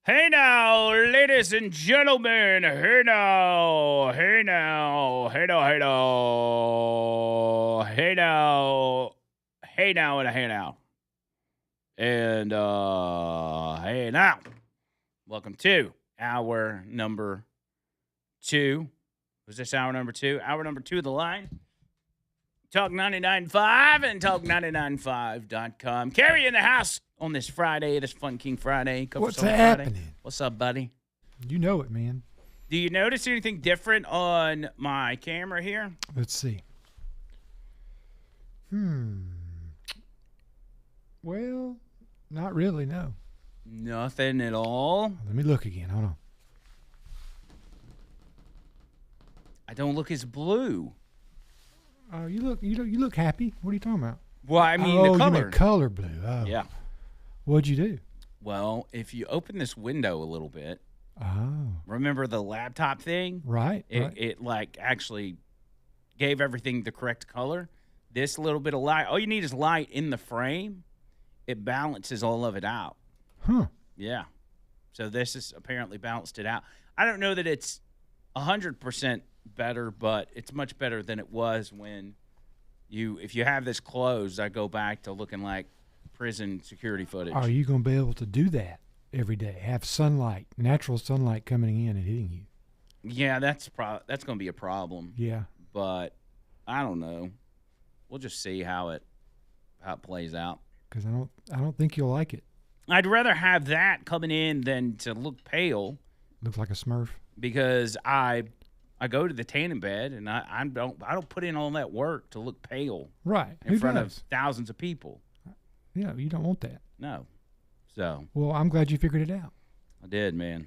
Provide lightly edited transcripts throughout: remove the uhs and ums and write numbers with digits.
Hey now, ladies and gentlemen. Hey now. Hey now. Hey now. Hey now. Hey now. Hey now and a hey now. And hey now. Welcome to hour number 2. Was this hour number 2? Hour number 2 of the line. Talk 99.5 and talk995.com. Carrie in the house on this Friday, this Fun King Friday. What's Friday. happening? What's up, buddy? You know it, man. Do you notice anything different on my camera here? Let's see. Well, not really, no. Nothing at all. Let me look again. Hold on. I don't look as blue. Oh, you look happy. What are you talking about? Well, I mean oh, the color. You mean color blue. Oh. Yeah. What'd you do? Well, if you open this window a little bit, Oh. remember the laptop thing? Right. It like actually gave everything the correct color. This little bit of light, all you need is light in the frame. It balances all of it out. Huh. Yeah. So this has apparently balanced it out. I don't know that it's 100% better, but it's much better than it was when if you have this closed, I go back to looking like prison security footage. Are you going to be able to do that every day? Have sunlight, natural sunlight coming in and hitting you? Yeah, that's going to be a problem. Yeah. But I don't know. We'll just see how it plays out. Because I don't think you'll like it. I'd rather have that coming in than to look pale. Looks like a Smurf. Because I go to the tanning bed and I don't put in all that work to look pale. Right. In front of thousands of people. Yeah, you don't want that. No. So. Well, I'm glad you figured it out. I did, man.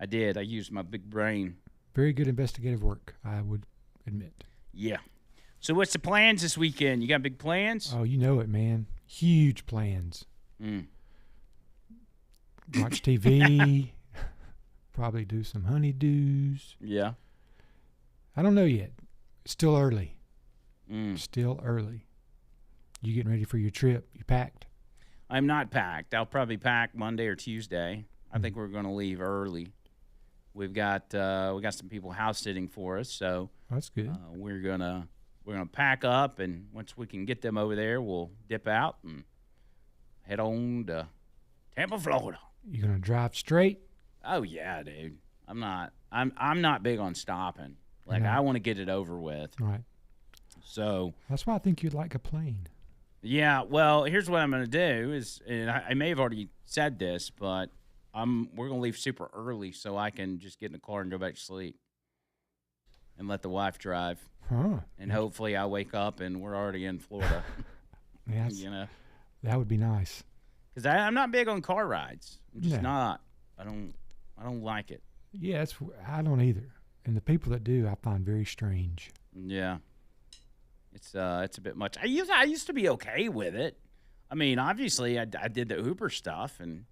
I did. I used my big brain. Very good investigative work, I would admit. Yeah. So what's the plans this weekend? You got big plans? Oh, you know it, man. Huge plans. Watch TV. Probably do some honeydews. Yeah. I don't know yet. Still early. Still early. You getting ready for your trip? You packed? I'm not packed. I'll probably pack Monday or Tuesday. I think we're going to leave early. We've got some people house sitting for us, so that's good. We're gonna pack up, and once we can get them over there, we'll dip out and head on to Tampa, Florida. You gonna drive straight? Oh yeah, dude. I'm not big on stopping. Like I want to get it over with. Right. So that's why I think you'd like a plane. Yeah. Well, here's what I'm gonna do is, and I may have already said this, but we're gonna leave super early so I can just get in the car and go back to sleep, and let the wife drive. Huh. And hopefully I wake up and we're already in Florida. Yes. You know. That would be nice. Because I'm not big on car rides. I'm just not. I don't like it. Yeah, I don't either. And the people that do, I find very strange. Yeah. It's a bit much. I used to be okay with it. I mean, obviously, I did the Uber stuff, and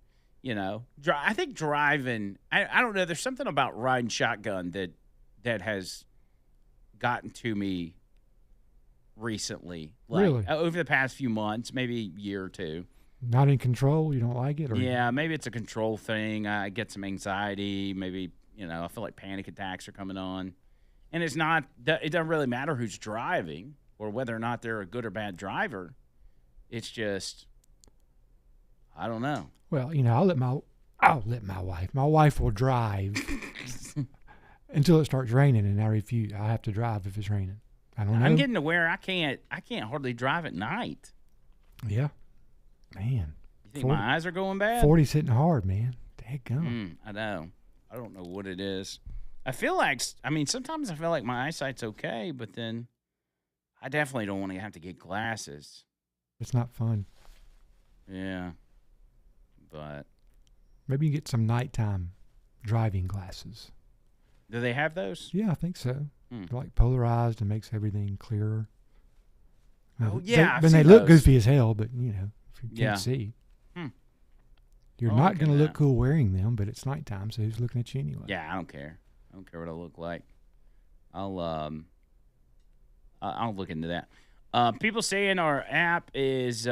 I think driving. I don't know. There's something about riding shotgun that has gotten to me recently. Like, really? Over the past few months, maybe a year or two. Not in control? You don't like it? Or yeah, maybe it's a control thing. I get some anxiety. Maybe I feel like panic attacks are coming on, and it doesn't really matter who's driving or whether or not they're a good or bad driver. It's just, I don't know. Well, I'll let my wife. My wife will drive until it starts raining, and I refuse. I have to drive if it's raining. I don't know. I'm getting to where I can't hardly drive at night. Yeah, man. You think my eyes are going bad? 40's hitting hard, man. Daggone. I know. I don't know what it is. I feel like, sometimes I feel like my eyesight's okay, but then I definitely don't want to have to get glasses. It's not fun. Yeah. But maybe you get some nighttime driving glasses. Do they have those? Yeah, I think so. They're like polarized and makes everything clearer. Oh, yeah. They look goofy as hell, but, if you can't see. You're not going to look cool wearing them, but it's nighttime, so who's looking at you anyway? Yeah, I don't care. I don't care what I look like. I'll look into that. People saying our app's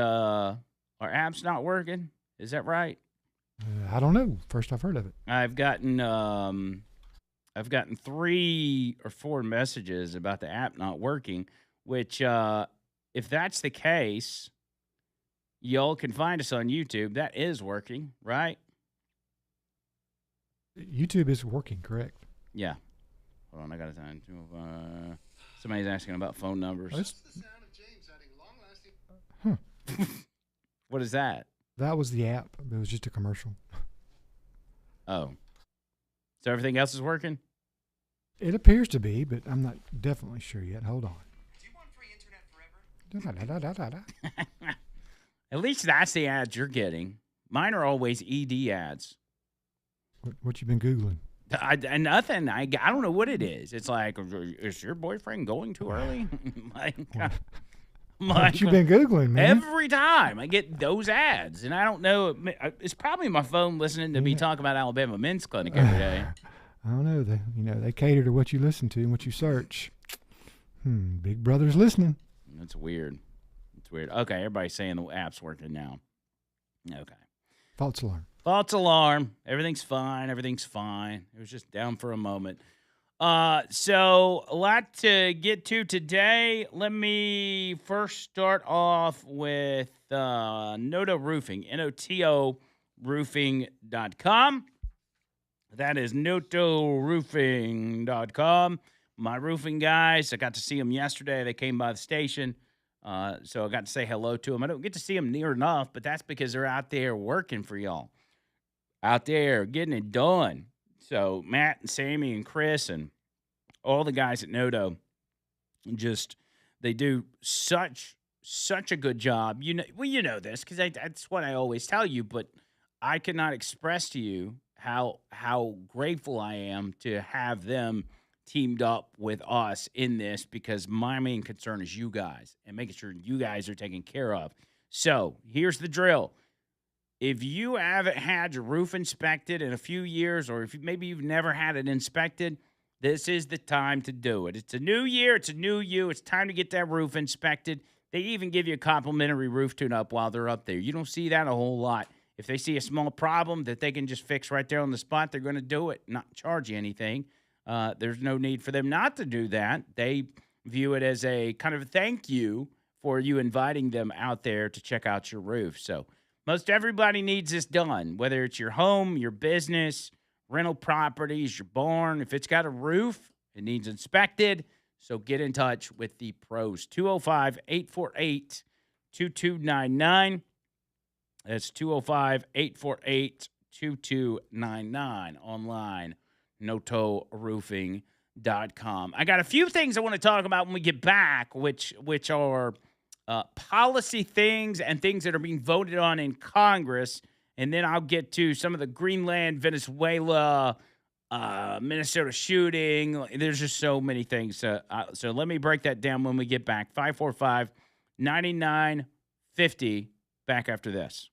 not working. Is that right? I don't know. First I've heard of it. I've gotten 3 or 4 messages about the app not working, which if that's the case, y'all can find us on YouTube. That is working, right? YouTube is working, correct? Yeah. Hold on, I got to find. Somebody's asking about phone numbers. What is that? That was the app. It was just a commercial. Oh. So everything else is working? It appears to be, but I'm not definitely sure yet. Hold on. Do you want free internet forever? Da-da-da-da-da-da. At least that's the ads you're getting. Mine are always ED ads. What you been Googling? Nothing. I don't know what it is. It's like, is your boyfriend going too early? What you been Googling, man? Every time I get those ads, and I don't know. It's probably my phone listening to me talk about Alabama Men's Clinic every day. I don't know. They cater to what you listen to and what you search. Big Brother's listening. That's weird. It's weird. Okay, everybody's saying the app's working now. Okay. False alarm. False alarm. Everything's fine. Everything's fine. It was just down for a moment. So a lot to get to today. Let me first start off with Noto Roofing, Noto Roofing.com. That is NotoRoofing.com. My roofing guys, I got to see them yesterday. They came by the station, so I got to say hello to them. I don't get to see them near enough, but that's because they're out there working for y'all. Out there getting it done. So Matt and Sammy and Chris and all the guys at Noto, they do such a good job. You know this because that's what I always tell you, but I cannot express to you how grateful I am to have them teamed up with us in this, because my main concern is you guys and making sure you guys are taken care of. So here's the drill. If you haven't had your roof inspected in a few years, or if maybe you've never had it inspected, this is the time to do it. It's a new year. It's a new you. It's time to get that roof inspected. They even give you a complimentary roof tune-up while they're up there. You don't see that a whole lot. If they see a small problem that they can just fix right there on the spot, they're going to do it, not charge you anything. There's no need for them not to do that. They view it as a kind of a thank you for you inviting them out there to check out your roof. So most everybody needs this done, whether it's your home, your business, rental properties, your barn. If it's got a roof, it needs inspected. So get in touch with the pros. 205-848-2299. That's 205-848-2299. Online, NotoRoofing.com. I got a few things I want to talk about when we get back, which are policy things and things that are being voted on in Congress. And then I'll get to some of the Greenland, Venezuela, Minnesota shooting. There's just so many things. So let me break that down when we get back. 545-9950. Back after this.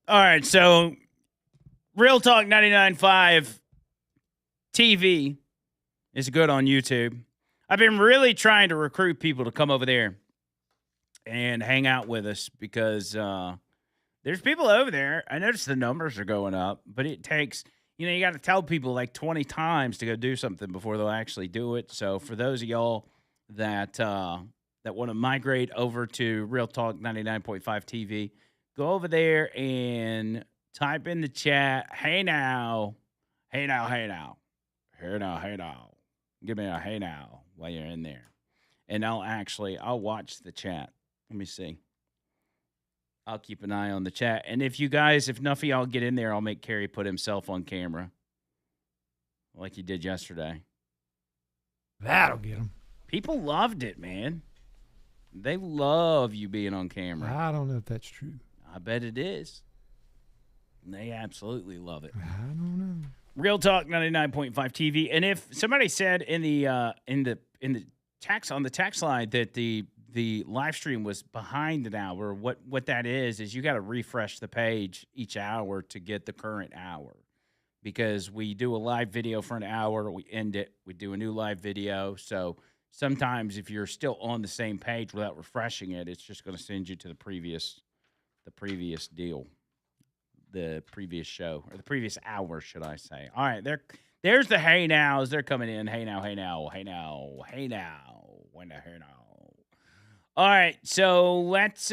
All right, so Real Talk 99.5 TV is good on YouTube. I've been really trying to recruit people to come over there and hang out with us because there's people over there. I noticed the numbers are going up, but it takes, you got to tell people like 20 times to go do something before they'll actually do it. So for those of y'all that want to migrate over to Real Talk 99.5 TV, go over there and type in the chat, hey now, hey now, hey now, hey now, hey now. Give me a hey now while you're in there. And I'll watch the chat. Let me see. I'll keep an eye on the chat. And if enough of y'all get in there, I'll make Kerry put himself on camera like he did yesterday. That'll get them. People loved it, man. They love you being on camera. I don't know if that's true. I bet it is. They absolutely love it. I don't know. Real Talk 99.5 TV. And if somebody said in the text on the text line that the live stream was behind an hour, what that is you got to refresh the page each hour to get the current hour. Because we do a live video for an hour, we end it, we do a new live video. So sometimes if you're still on the same page without refreshing it, it's just going to send you to the previous deal. The previous show, or the previous hour, should I say. All right, there's the hey nows. They're coming in. Hey now, hey now, hey now, hey now, when the hey now. All right, so let's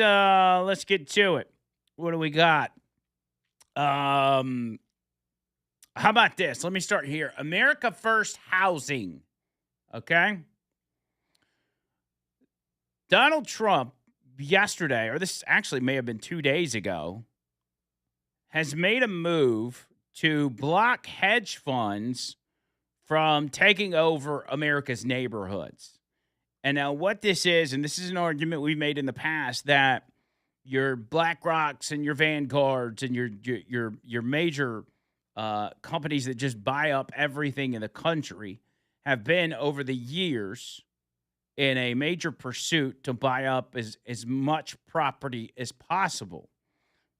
get to it. What do we got? How about this? Let me start here. America First Housing. Okay. Donald Trump yesterday, or this actually may have been 2 days ago, has made a move to block hedge funds from taking over America's neighborhoods. And now what this is, and this is an argument we've made in the past, that your BlackRocks and your Vanguards and your major companies that just buy up everything in the country have been over the years in a major pursuit to buy up as much property as possible.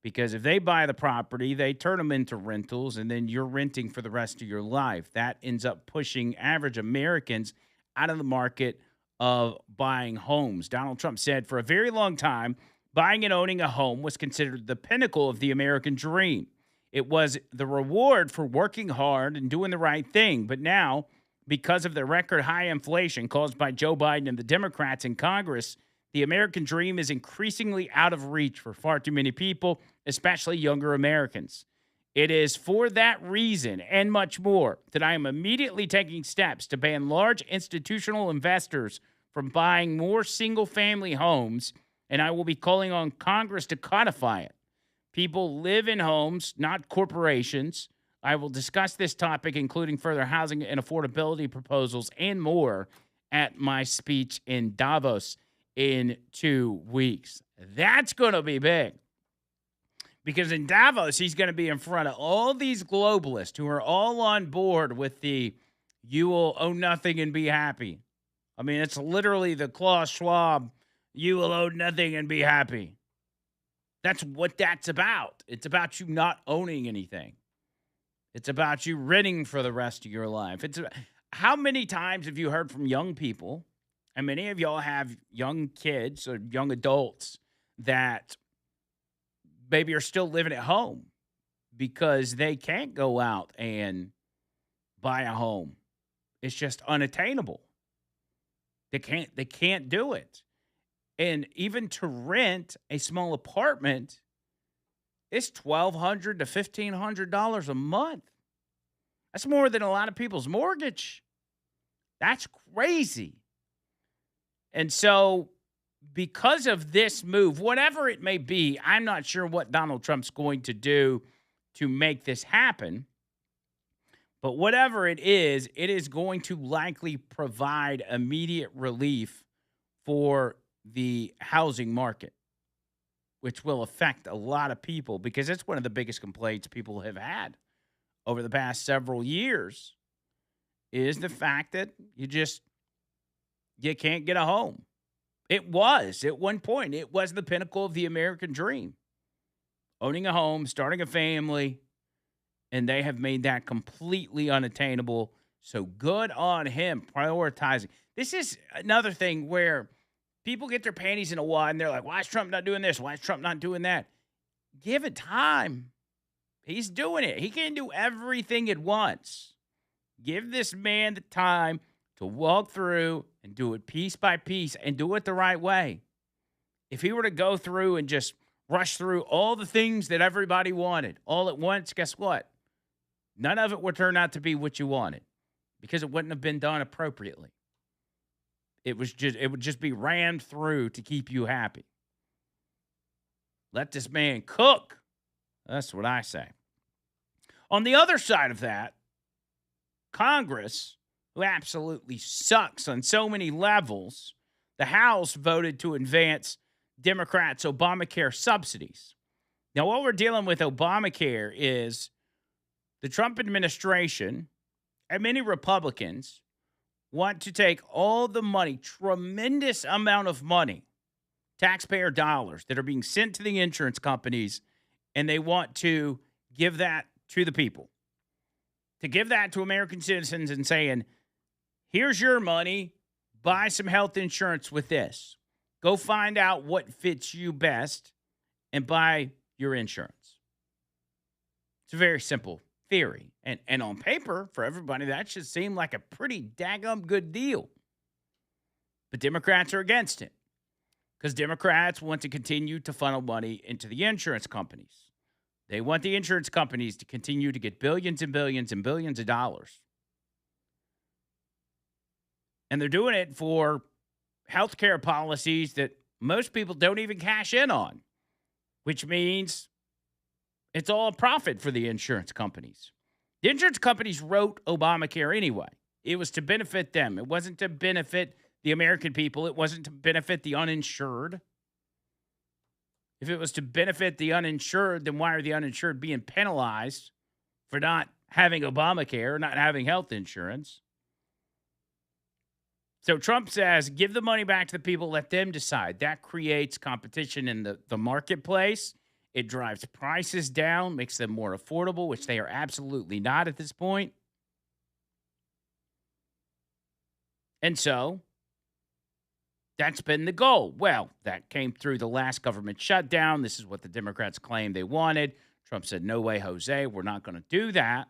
Because if they buy the property, they turn them into rentals, and then you're renting for the rest of your life. That ends up pushing average Americans out of the market of buying homes. Donald Trump said for a very long time, buying and owning a home was considered the pinnacle of the American dream. It was the reward for working hard and doing the right thing. But now, because of the record high inflation caused by Joe Biden and the Democrats in Congress, the American dream is increasingly out of reach for far too many people, especially younger Americans. It is for that reason and much more that I am immediately taking steps to ban large institutional investors from buying more single-family homes, and I will be calling on Congress to codify it. People live in homes, not corporations. I will discuss this topic, including further housing and affordability proposals and more, at my speech in Davos in 2 weeks. That's going to be big. Because in Davos, he's going to be in front of all these globalists who are all on board with the you will own nothing and be happy. I mean, it's literally the Klaus Schwab, you will own nothing and be happy. That's what that's about. It's about you not owning anything. It's about you renting for the rest of your life. How many times have you heard from young people, and many of y'all have young kids or young adults that maybe are still living at home because they can't go out and buy a home. It's just unattainable. They can't do it. And even to rent a small apartment, it's $1,200 to $1,500 a month. That's more than a lot of people's mortgage. That's crazy. And so because of this move, whatever it may be, I'm not sure what Donald Trump's going to do to make this happen. But whatever it is going to likely provide immediate relief for the housing market, which will affect a lot of people because it's one of the biggest complaints people have had over the past several years is the fact that you can't get a home. It was, at one point, it was the pinnacle of the American dream. owning a home, starting a family, and they have made that completely unattainable. So good on him prioritizing. This is another thing where people get their panties in a wad and they're like, why is Trump not doing this? Why is Trump not doing that? Give it time. He's doing it. He can't do everything at once. Give this man the time to walk through and do it piece by piece and do it the right way. If he were to go through and just rush through all the things that everybody wanted all at once, guess what? None of it would turn out to be what you wanted because it wouldn't have been done appropriately. It would just be rammed through to keep you happy. Let this man cook. That's what I say. On the other side of that, Congress, who absolutely sucks on so many levels, the House voted to advance Democrats' Obamacare subsidies. Now, what we're dealing with Obamacare is the Trump administration and many Republicans want to take all the money, tremendous amount of money, taxpayer dollars that are being sent to the insurance companies, and they want to give that to the people, to give that to American citizens and saying, here's your money, buy some health insurance with this. Go find out what fits you best and buy your insurance. It's a very simple theory. And on paper, for everybody, that should seem like a pretty daggum good deal. But Democrats are against it because Democrats want to continue to funnel money into the insurance companies. They want the insurance companies to continue to get billions and billions and billions of dollars. And they're doing it for healthcare policies that most people don't even cash in on, which means it's all a profit for the insurance companies. The insurance companies wrote Obamacare anyway. It was to benefit them. It wasn't to benefit the American people. It wasn't to benefit the uninsured. If it was to benefit the uninsured, then why are the uninsured being penalized for not having Obamacare, not having health insurance? So Trump says, give the money back to the people, let them decide. That creates competition in the marketplace. It drives prices down, makes them more affordable, which they are absolutely not at this point. And so that's been the goal. Well, that came through the last government shutdown. This is what the Democrats claimed they wanted. Trump said, no way, Jose, we're not going to do that.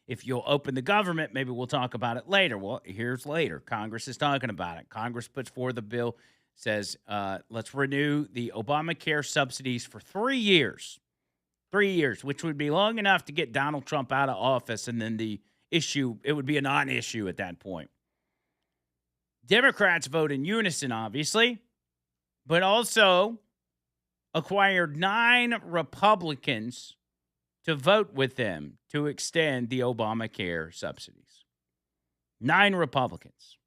If you'll open the government, maybe we'll talk about it later. Well, here's later. Congress is talking about it. Congress puts forward the bill, says, let's renew the Obamacare subsidies for 3 years. 3 years, which would be long enough to get Donald Trump out of office, and then the issue, it would be a non-issue at that point. Democrats vote in unison, obviously, but also acquired 9 Republicans to vote with them to extend the Obamacare subsidies. 9 Republicans.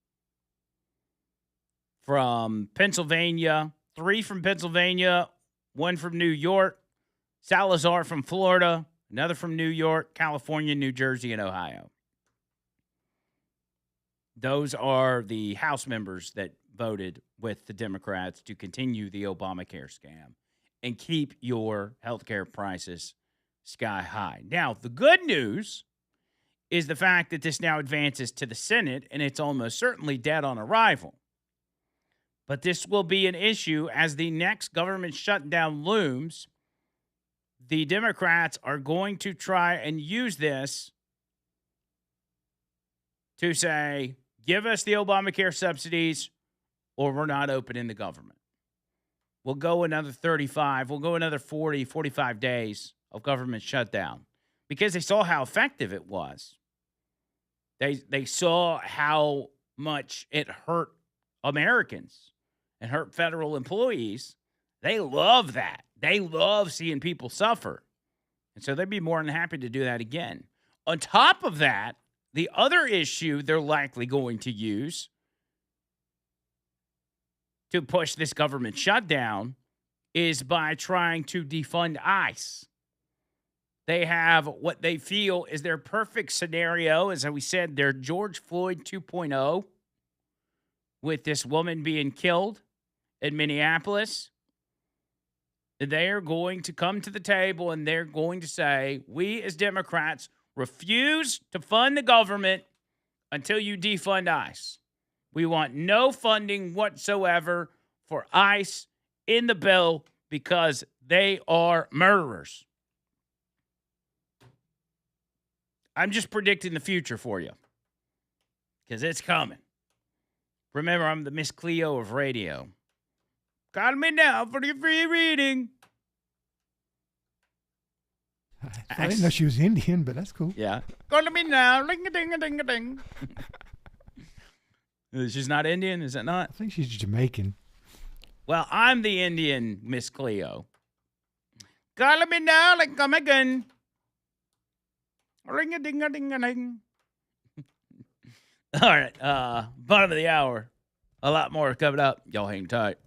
From Pennsylvania, 3 from Pennsylvania, 1 from New York, Salazar from Florida, another from New York, California, New Jersey, and Ohio. Those are the House members that voted with the Democrats to continue the Obamacare scam and keep your healthcare prices sky high. Now, the good news is the fact that this now advances to the Senate, and it's almost certainly dead on arrival. But this will be an issue as the next government shutdown looms. The Democrats are going to try and use this to say, give us the Obamacare subsidies or we're not opening the government. We'll go another 35, we'll go another 40, 45 days of government shutdown because they saw how effective it was. They saw how much it hurt Americans and hurt federal employees. They love that. They love seeing people suffer. And so they'd be more than happy to do that again. On top of that, the other issue they're likely going to use to push this government shutdown is by trying to defund ICE. They have what they feel is their perfect scenario. As we said, their George Floyd 2.0 with this woman being killed in Minneapolis. they are going to come to the table and they're going to say, we as Democrats refuse to fund the government until you defund ICE. We want no funding whatsoever for ICE in the bill because they are murderers. I'm just predicting the future for you because it's coming. Remember, I'm the Miss Cleo of radio. Call me now for your free reading. I didn't know she was Indian, but that's cool. Yeah. Call me now. Ring-a-ding-a-ding-a-ding. She's not Indian, is that not? I think she's Jamaican. Well, I'm the Indian Miss Cleo. Call me now, like come again. Ring-a-ding-a-ding-a-ding. All right, bottom of the hour. A lot more coming up. Y'all hang tight.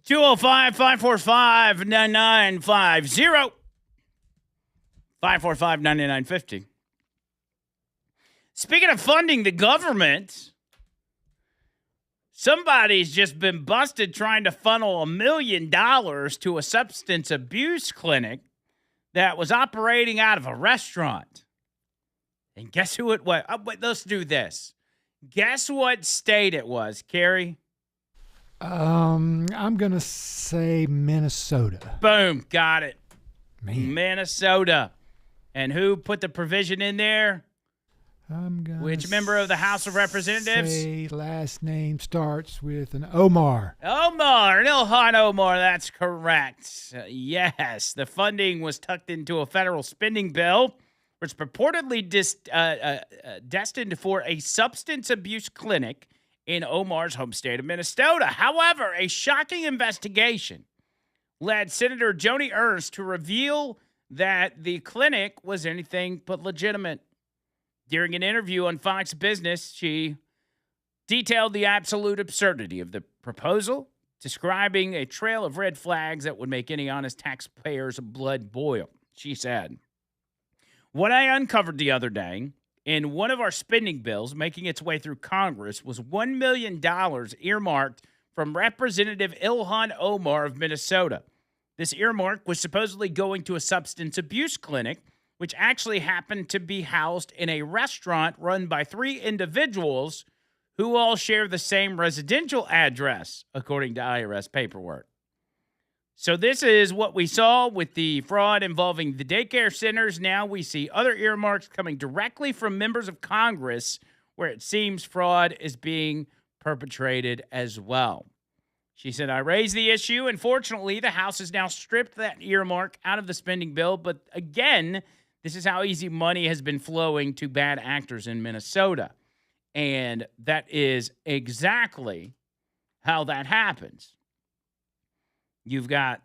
205-545-9950. 545-9950. Speaking of funding the government, somebody's just been busted trying to funnel $1 million to a substance abuse clinic that was operating out of a restaurant. And guess who it was? Let's do this. Guess what state it was, Carrie? I'm gonna say Minnesota. Boom, got it. Man, Minnesota. And who put the provision in there? I'm gonna. Which member of the House of Representatives? Say last name starts with an Omar. Omar, Ilhan Omar, that's correct. Yes, the funding was tucked into a federal spending bill, which purportedly destined for a substance abuse clinic in Omar's home state of Minnesota. However, a shocking investigation led Senator Joni Ernst to reveal that the clinic was anything but legitimate. During an interview on Fox Business, she detailed the absolute absurdity of the proposal, describing a trail of red flags that would make any honest taxpayer's blood boil. She said, "What I uncovered the other day in one of our spending bills making its way through Congress was $1 million earmarked from Representative Ilhan Omar of Minnesota. This earmark was supposedly going to a substance abuse clinic, which actually happened to be housed in a restaurant run by 3 individuals who all share the same residential address, according to IRS paperwork." So this is what we saw with the fraud involving the daycare centers. Now we see other earmarks coming directly from members of Congress where it seems fraud is being perpetrated as well. She said, "I raised the issue, and fortunately, the House has now stripped that earmark out of the spending bill. But again, this is how easy money has been flowing to bad actors in Minnesota." And that is exactly how that happens. You've got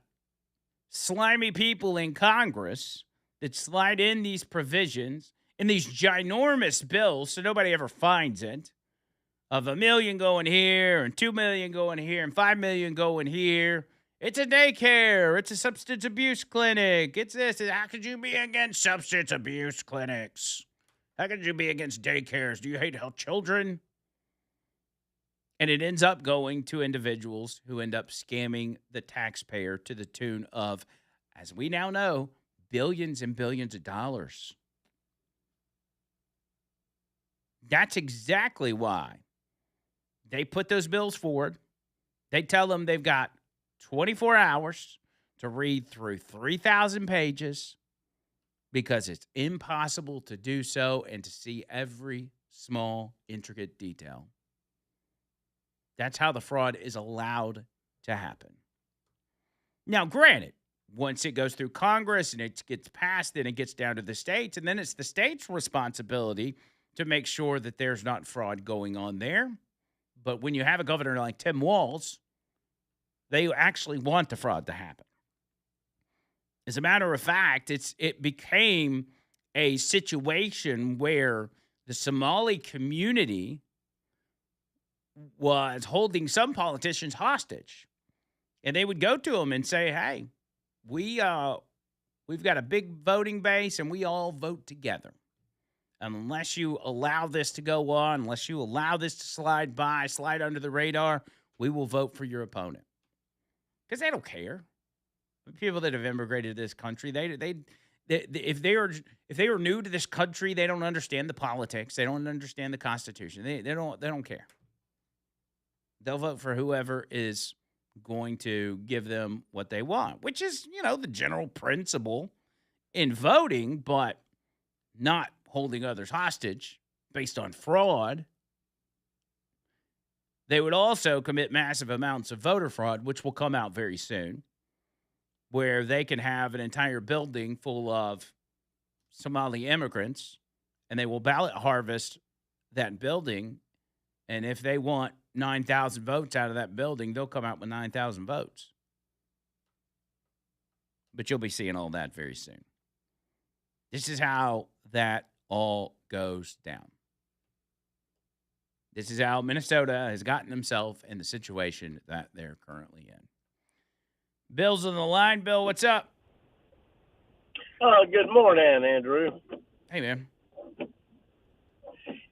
slimy people in Congress that slide in these provisions in these ginormous bills so nobody ever finds it, of $1 million going here and $2 million going here and $5 million going here. It's a daycare. It's a substance abuse clinic. It's this. How could you be against substance abuse clinics? How could you be against daycares? Do you hate children? And it ends up going to individuals who end up scamming the taxpayer to the tune of, as we now know, billions and billions of dollars. That's exactly why they put those bills forward. They tell them they've got 24 hours to read through 3,000 pages because it's impossible to do so and to see every small, intricate detail. That's how the fraud is allowed to happen. Now, granted, once it goes through Congress and it gets passed, then it gets down to the states, and then it's the states' responsibility to make sure that there's not fraud going on there. But when you have a governor like Tim Walz, they actually want the fraud to happen. As a matter of fact, it became a situation where the Somali community was holding some politicians hostage. And they would go to them and say, "Hey, we've got a big voting base and we all vote together. Unless you allow this to go on, unless you allow this to slide under the radar, we will vote for your opponent." Because they don't care. The people that have immigrated to this country, if they are new to this country, they don't understand the politics. They don't understand the Constitution. They don't care. They'll vote for whoever is going to give them what they want, which is, the general principle in voting, but not holding others hostage based on fraud. They would also commit massive amounts of voter fraud, which will come out very soon, where they can have an entire building full of Somali immigrants, and they will ballot harvest that building. And if they want 9,000 votes out of that building, they'll come out with 9,000 votes. But you'll be seeing all that very soon. This is how that all goes down. This is how Minnesota has gotten themselves in the situation that they're currently in. Bill's on the line. Bill, what's up? Good morning, Andrew. Hey, man.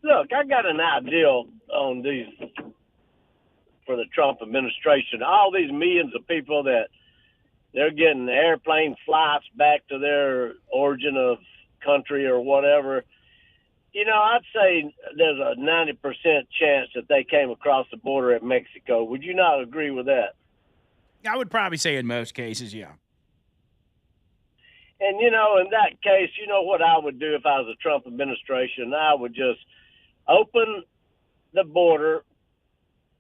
Look, I got an idea on these for the Trump administration. All these millions of people that they're getting airplane flights back to their origin of country or whatever. You know, I'd say there's a 90% chance that they came across the border at Mexico. Would you not agree with that? I would probably say in most cases, yeah. And, you know, in that case, you know what I would do if I was a Trump administration? I would just open the border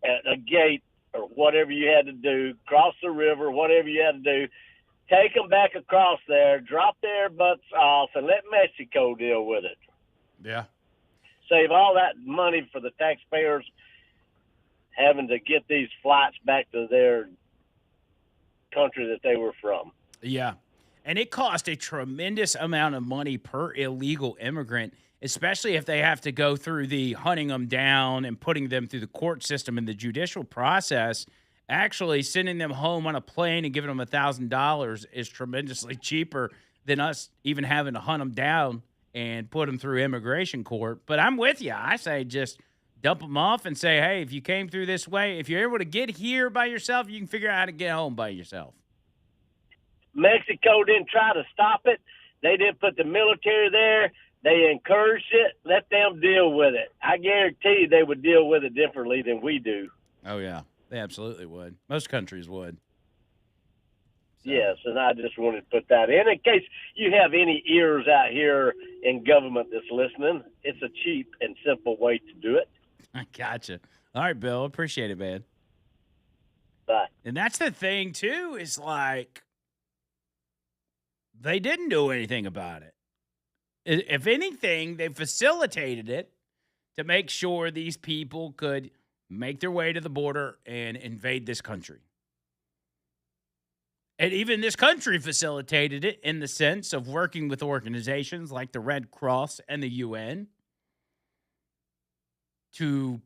at a gate or whatever you had to do, cross the river, whatever you had to do, take them back across there, drop their butts off, and let Mexico deal with it. Yeah. Save all that money for the taxpayers having to get these flights back to their country that they were from. Yeah. And it cost a tremendous amount of money per illegal immigrant, especially if they have to go through the hunting them down and putting them through the court system and the judicial process. Actually, sending them home on a plane and giving them $1,000 is tremendously cheaper than us even having to hunt them down and put them through immigration court. But I'm with you. I say just dump them off and say, hey, if you came through this way, if you're able to get here by yourself, you can figure out how to get home by yourself. Mexico didn't try to stop it. They didn't put the military there. They encouraged it. Let them deal with it. I guarantee you they would deal with it differently than we do. Oh, yeah. They absolutely would. Most countries would. So. Yes, and I just wanted to put that in case you have any ears out here in government that's listening. It's a cheap and simple way to do it. I gotcha. All right, Bill. Appreciate it, man. Bye. And that's the thing, too, is like they didn't do anything about it. If anything, they facilitated it to make sure these people could make their way to the border and invade this country. And even this country facilitated it in the sense of working with organizations like the Red Cross and the UN to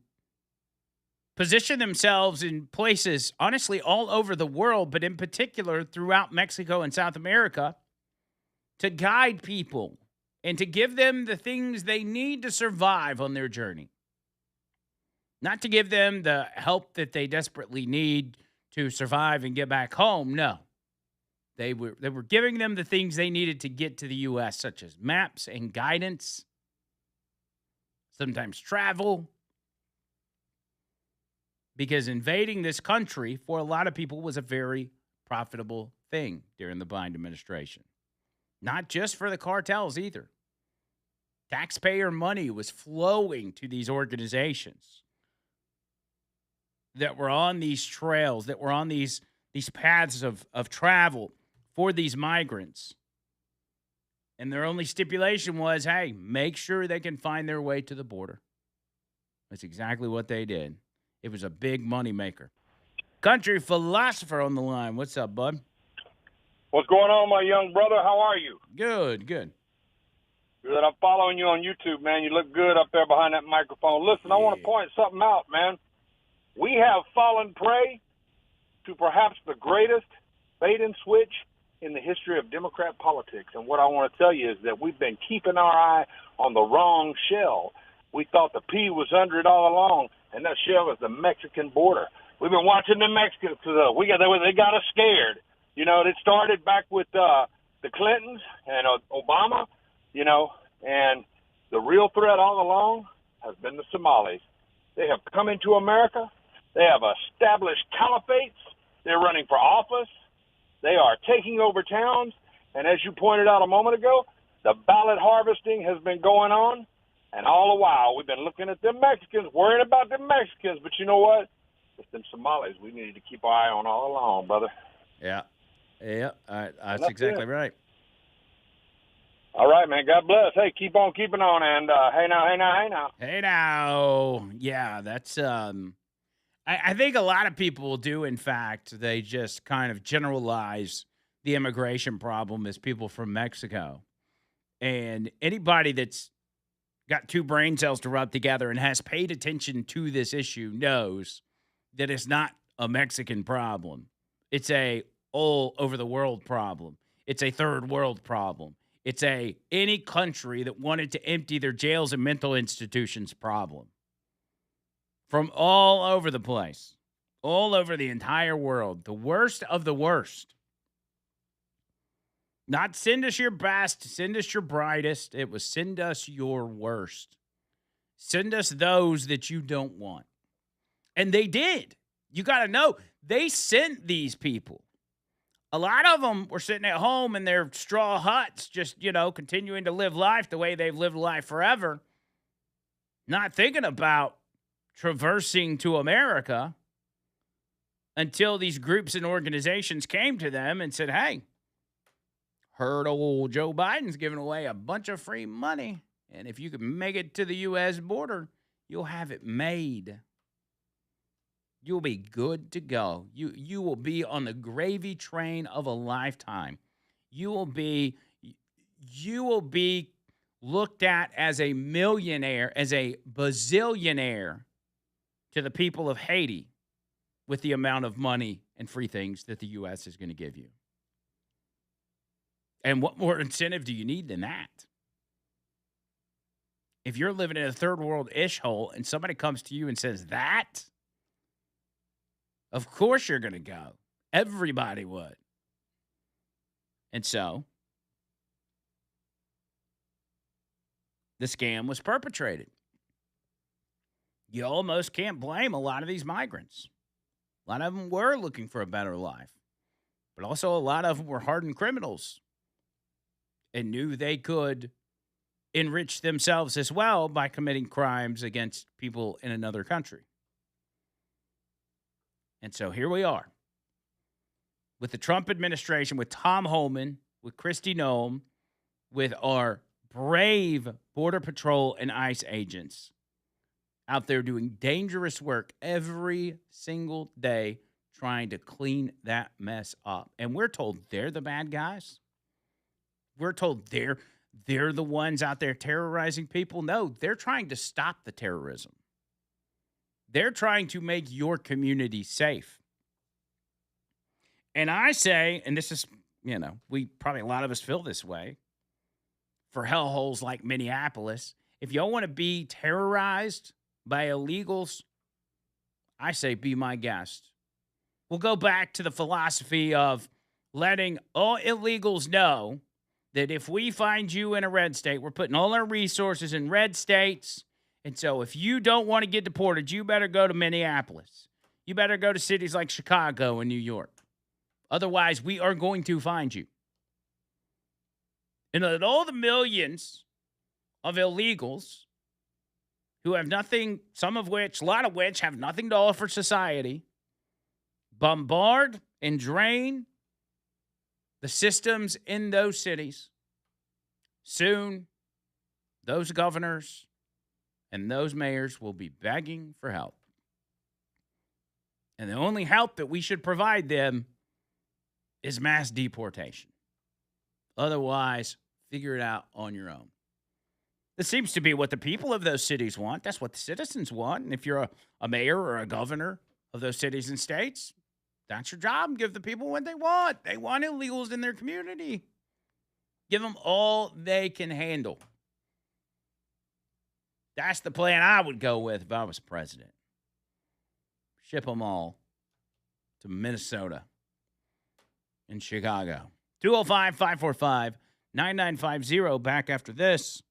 position themselves in places, honestly, all over the world, but in particular throughout Mexico and South America, to guide people and to give them the things they need to survive on their journey. Not to give them the help that they desperately need to survive and get back home. No. They were giving them the things they needed to get to the U.S., such as maps and guidance, sometimes travel. Because invading this country for a lot of people was a very profitable thing during the Biden administration. Not just for the cartels either. Taxpayer money was flowing to these organizations that were on these trails, that were on these paths of travel for these migrants. And their only stipulation was, hey, make sure they can find their way to the border. That's exactly what they did. It was a big moneymaker. Country philosopher on the line. What's up, bud? What's going on, my young brother? How are you? Good. Good. I'm following you on YouTube, man. You look good up there behind that microphone. Listen, I want to point something out, man. We have fallen prey to perhaps the greatest bait and switch in the history of Democrat politics. And what I want to tell you is that we've been keeping our eye on the wrong shell. We thought the P was under it all along, and that shell is the Mexican border. We've been watching the Mexicans because they got us scared. You know, it started back with the Clintons and Obama, you know, and the real threat all along has been the Somalis. They have come into America. They have established caliphates. They're running for office. They are taking over towns. And as you pointed out a moment ago, the ballot harvesting has been going on. And all the while, we've been looking at them Mexicans, worrying about them Mexicans. But you know what? It's them Somalis we needed to keep our eye on all along, brother. Yeah. That's exactly right. All right, man. God bless. Hey, keep on keeping on. And hey now. Hey now. Yeah, that's I think a lot of people do, in fact, they just kind of generalize the immigration problem as people from Mexico. And anybody that's got two brain cells to rub together and has paid attention to this issue knows that it's not a Mexican problem. It's a all over the world problem. It's a third world problem. It's any country that wanted to empty their jails and mental institutions problem. From all over the place, all over the entire world, the worst of the worst. Not send us your best, send us your brightest. It was send us your worst. Send us those that you don't want. And they did. You got to know, they sent these people. A lot of them were sitting at home in their straw huts, just, continuing to live life the way they've lived life forever, not thinking about traversing to America until these groups and organizations came to them and said, hey, heard old Joe Biden's giving away a bunch of free money, and if you can make it to the U.S. border, you'll have it made. You'll be good to go. You will be on the gravy train of a lifetime. You will be looked at as a millionaire, as a bazillionaire to the people of Haiti with the amount of money and free things that the U.S. is going to give you. And what more incentive do you need than that? If you're living in a third world-ish hole and somebody comes to you and says that, of course you're going to go. Everybody would. And so, the scam was perpetrated. You almost can't blame a lot of these migrants. A lot of them were looking for a better life. But also a lot of them were hardened criminals and knew they could enrich themselves as well by committing crimes against people in another country. And so here we are with the Trump administration, with Tom Homan, with Kristi Noem, with our brave Border Patrol and ICE agents out there doing dangerous work every single day trying to clean that mess up. And we're told they're the bad guys. We're told they're the ones out there terrorizing people. No, they're trying to stop the terrorism. They're trying to make your community safe. And I say, and this is, we probably a lot of us feel this way, for hellholes like Minneapolis, if y'all want to be terrorized by illegals, I say be my guest. We'll go back to the philosophy of letting all illegals know that if we find you in a red state, we're putting all our resources in red states. And so if you don't want to get deported, you better go to Minneapolis. You better go to cities like Chicago and New York. Otherwise, we are going to find you. And that all the millions of illegals who have nothing, a lot of which have nothing to offer society, bombard and drain the systems in those cities. Soon, those governors and those mayors will be begging for help. And the only help that we should provide them is mass deportation. Otherwise, figure it out on your own. This seems to be what the people of those cities want. That's what the citizens want. And if you're a mayor or a governor of those cities and states, that's your job. Give the people what they want. They want illegals in their community. Give them all they can handle. That's the plan I would go with if I was president. Ship them all to Minnesota and Chicago. 205-545-9950. Back after this.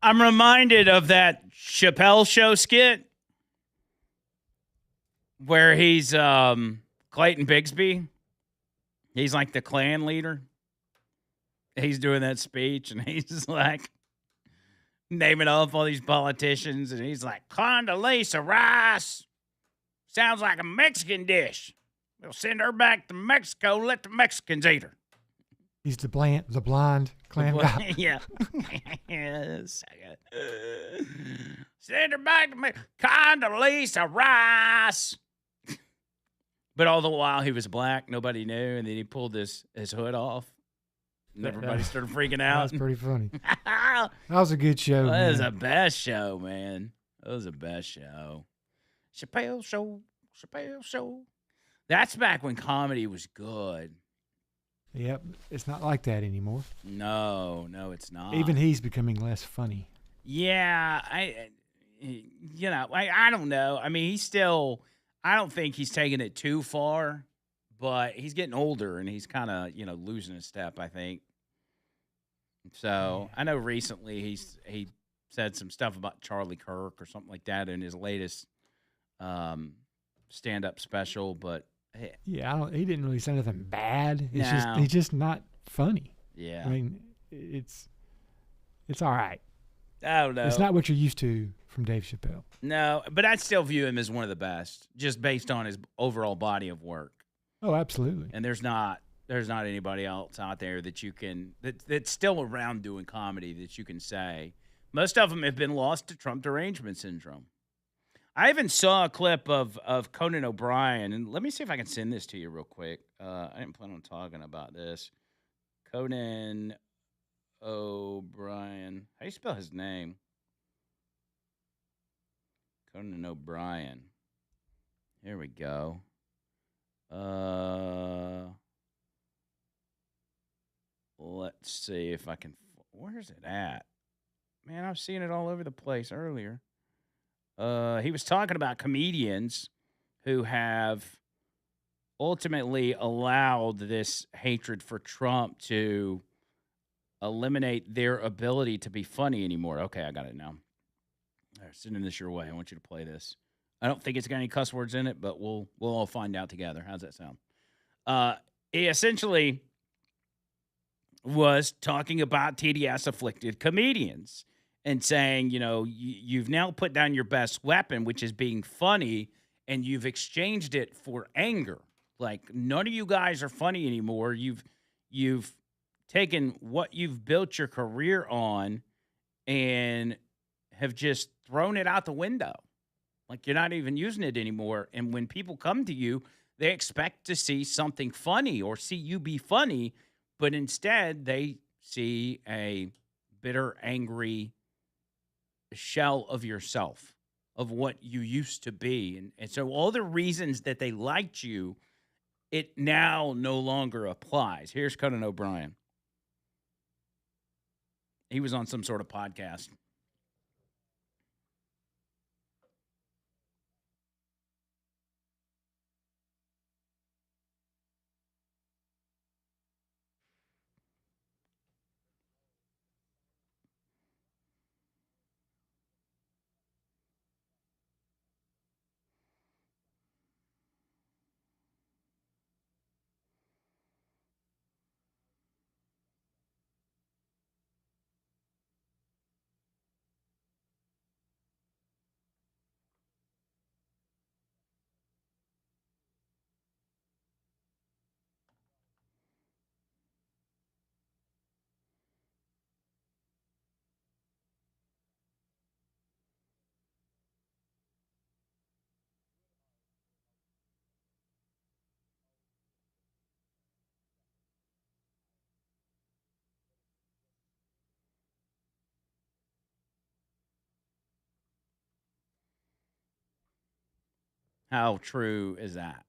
I'm reminded of that Chappelle Show skit where he's Clayton Bigsby. He's like the Klan leader. He's doing that speech, and he's just like naming off all these politicians, and he's like, Condoleezza Rice sounds like a Mexican dish. We'll send her back to Mexico. Let the Mexicans eat her. He's the blind clan guy. Yeah. Yes. Send her back to Mexico. Condoleezza Rice. But all the while he was black, nobody knew, and then he pulled his hood off. And everybody started freaking out. That was pretty funny. That was a good show. That was man. the best show, man. That was the best show. Chappelle Show. That's back when comedy was good. Yep, it's not like that anymore. No, it's not. Even he's becoming less funny. Yeah, I don't know. I mean, I don't think he's taking it too far, but he's getting older and he's kind of, losing a step, I think. So I know recently he said some stuff about Charlie Kirk or something like that in his latest stand-up special, but yeah, he didn't really say anything bad. It's No. he's just not funny. yeah, I mean, it's all right. I don't know. It's not what you're used to from Dave Chappelle. No, but I still view him as one of the best, just based on his overall body of work. Oh, absolutely. And there's not anybody else out there that you can that's still around doing comedy that you can say. Most of them have been lost to Trump derangement syndrome. I even saw a clip of Conan O'Brien, and let me see if I can send this to you real quick. I didn't plan on talking about this. Conan O'Brien. How do you spell his name? Conan O'Brien. Here we go. Let's see if I can. Where's it at? Man, I've seen it all over the place earlier. He was talking about comedians who have ultimately allowed this hatred for Trump to eliminate their ability to be funny anymore. Okay, I got it now. All right, sending this your way. I want you to play this. I don't think it's got any cuss words in it, but we'll all find out together. How's that sound? He essentially was talking about TDS-afflicted comedians and saying, you've now put down your best weapon, which is being funny, and you've exchanged it for anger. Like, none of you guys are funny anymore. You've taken what you've built your career on and have just thrown it out the window. Like, you're not even using it anymore. And when people come to you, they expect to see something funny or see you be funny, but instead they see a bitter, angry shell of yourself, of what you used to be. And so all the reasons that they liked you, it now no longer applies. Here's Conan O'Brien. He was on some sort of podcast. How true is that?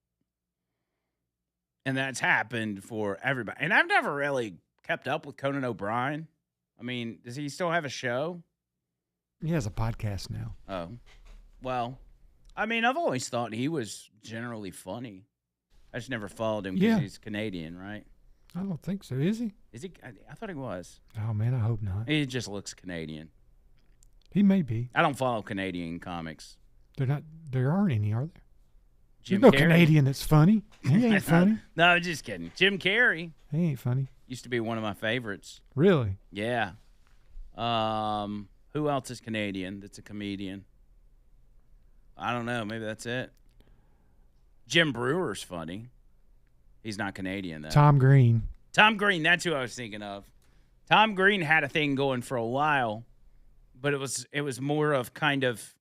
And that's happened for everybody. And I've never really kept up with Conan O'Brien. I mean, does he still have a show? He has a podcast now. Oh, well, I mean, I've always thought he was generally funny. I just never followed him because Yeah. he's Canadian, right? I don't think so. Is he? Is he? I thought he was. Oh man, I hope not. He just looks Canadian. He may be. I don't follow Canadian comics. There aren't any, are there? Jim There's no Carrey. Canadian that's funny. He ain't funny. No, I'm just kidding. Jim Carrey He ain't funny. used to be one of my favorites. Really? Yeah. Who else is Canadian that's a comedian? I don't know. Maybe that's it. Jim Brewer's funny. He's not Canadian, though. Tom Green. Tom Green, that's who I was thinking of. Tom Green had a thing going for a while, but it was more of kind of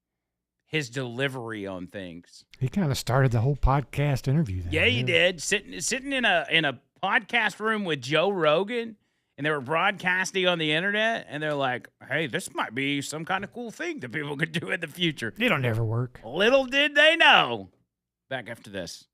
his delivery on things. He kind of started the whole podcast interview. There. Yeah, he did. Sitting in a podcast room with Joe Rogan, and they were broadcasting on the internet, and they're like, "Hey, this might be some kind of cool thing that people could do in the future." It'll never work. Little did they know. Back after this.